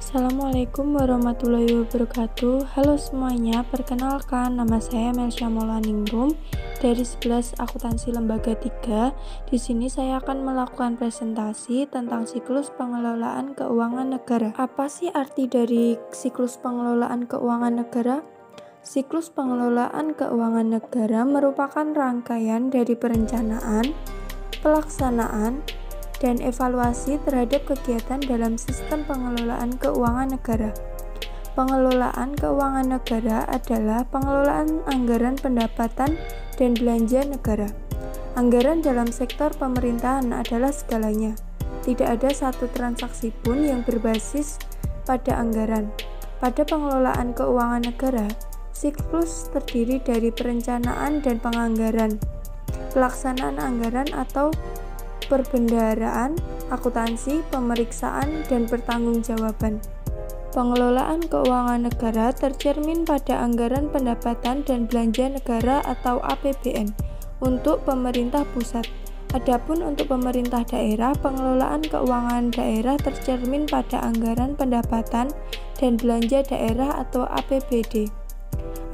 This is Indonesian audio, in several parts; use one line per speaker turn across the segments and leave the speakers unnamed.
Assalamualaikum warahmatullahi wabarakatuh. Halo semuanya, perkenalkan nama saya Melsya Maulaningrum dari 11 Akuntansi Lembaga 3. Di sini saya akan melakukan presentasi tentang siklus pengelolaan keuangan negara. Apa sih arti dari siklus pengelolaan keuangan negara? Siklus pengelolaan keuangan negara merupakan rangkaian dari perencanaan, pelaksanaan, dan evaluasi terhadap kegiatan dalam sistem pengelolaan keuangan negara. Pengelolaan keuangan negara adalah pengelolaan anggaran pendapatan dan belanja negara. Anggaran dalam sektor pemerintahan adalah segalanya. Tidak ada satu transaksi pun yang berbasis pada anggaran. Pada pengelolaan keuangan negara, siklus terdiri dari perencanaan dan penganggaran, pelaksanaan anggaran atau perbendaharaan, akuntansi, pemeriksaan, dan pertanggungjawaban. Pengelolaan keuangan negara tercermin pada anggaran pendapatan dan belanja negara atau APBN untuk pemerintah pusat. Adapun untuk pemerintah daerah, pengelolaan keuangan daerah tercermin pada anggaran pendapatan dan belanja daerah atau APBD.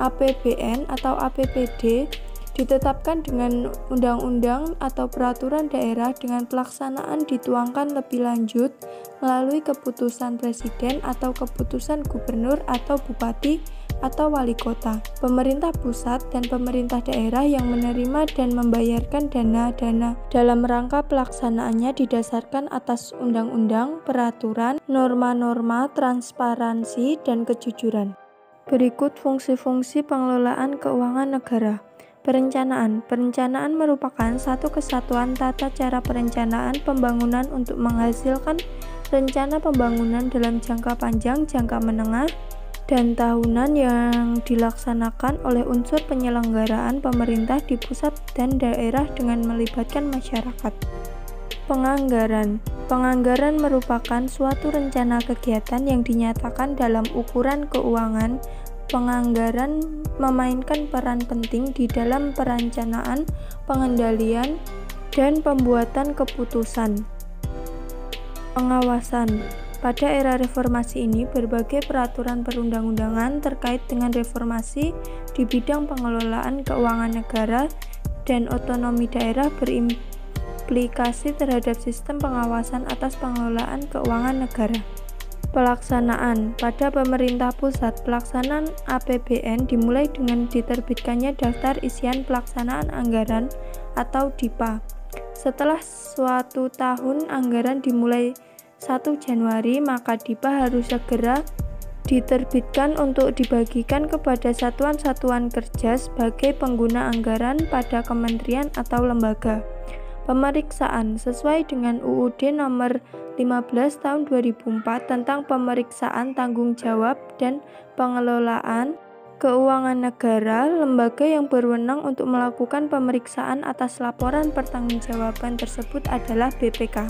APBN atau APBD ditetapkan dengan undang-undang atau peraturan daerah dengan pelaksanaan dituangkan lebih lanjut melalui keputusan presiden atau keputusan gubernur atau bupati atau wali kota. Pemerintah pusat dan pemerintah daerah yang menerima dan membayarkan dana-dana dalam rangka pelaksanaannya didasarkan atas undang-undang, peraturan, norma-norma, transparansi, dan kejujuran. Berikut fungsi-fungsi pengelolaan keuangan negara. Perencanaan merupakan satu kesatuan tata cara perencanaan pembangunan untuk menghasilkan rencana pembangunan dalam jangka panjang, jangka menengah, dan tahunan yang dilaksanakan oleh unsur penyelenggaraan pemerintah di pusat dan daerah dengan melibatkan masyarakat. Penganggaran merupakan suatu rencana kegiatan yang dinyatakan dalam ukuran keuangan. Penganggaran memainkan peran penting di dalam perencanaan, pengendalian, dan pembuatan keputusan. Pengawasan. Pada era reformasi ini, berbagai peraturan perundang-undangan terkait dengan reformasi di bidang pengelolaan keuangan negara dan otonomi daerah berimplikasi terhadap sistem pengawasan atas pengelolaan keuangan negara. Pelaksanaan. Pada pemerintah pusat, pelaksanaan APBN dimulai dengan diterbitkannya Daftar Isian Pelaksanaan Anggaran atau DIPA. Setelah suatu tahun anggaran dimulai 1 Januari, maka DIPA harus segera diterbitkan untuk dibagikan kepada satuan-satuan kerja sebagai pengguna anggaran pada kementerian atau lembaga. Pemeriksaan sesuai dengan UUD nomor 15 tahun 2004 tentang pemeriksaan tanggung jawab dan pengelolaan keuangan negara, lembaga yang berwenang untuk melakukan pemeriksaan atas laporan pertanggungjawaban tersebut adalah BPK.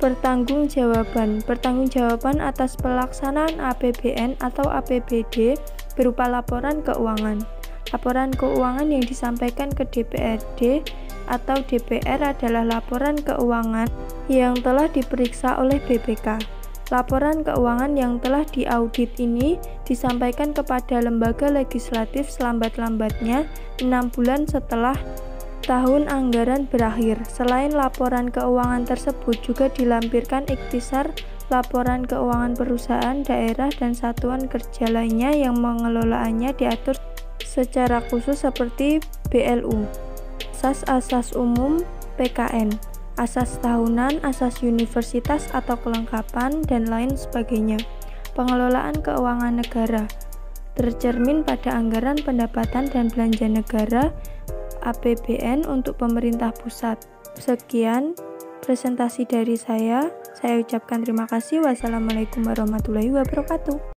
Pertanggungjawaban atas pelaksanaan APBN atau APBD berupa laporan keuangan. Laporan keuangan yang disampaikan ke DPRD atau DPR adalah laporan keuangan yang telah diperiksa oleh BPK. Laporan keuangan yang telah diaudit ini disampaikan kepada lembaga legislatif selambat-lambatnya 6 bulan setelah tahun anggaran berakhir. Selain laporan keuangan tersebut juga dilampirkan ikhtisar laporan keuangan perusahaan, daerah, dan satuan kerja lainnya yang mengelolaannya diatur secara khusus seperti BLU. Asas umum PKN, asas tahunan, asas universitas atau kelengkapan, dan lain sebagainya. Pengelolaan keuangan negara tercermin pada anggaran pendapatan dan belanja negara APBN untuk pemerintah pusat. Sekian presentasi dari saya ucapkan terima kasih. Wassalamualaikum warahmatullahi wabarakatuh.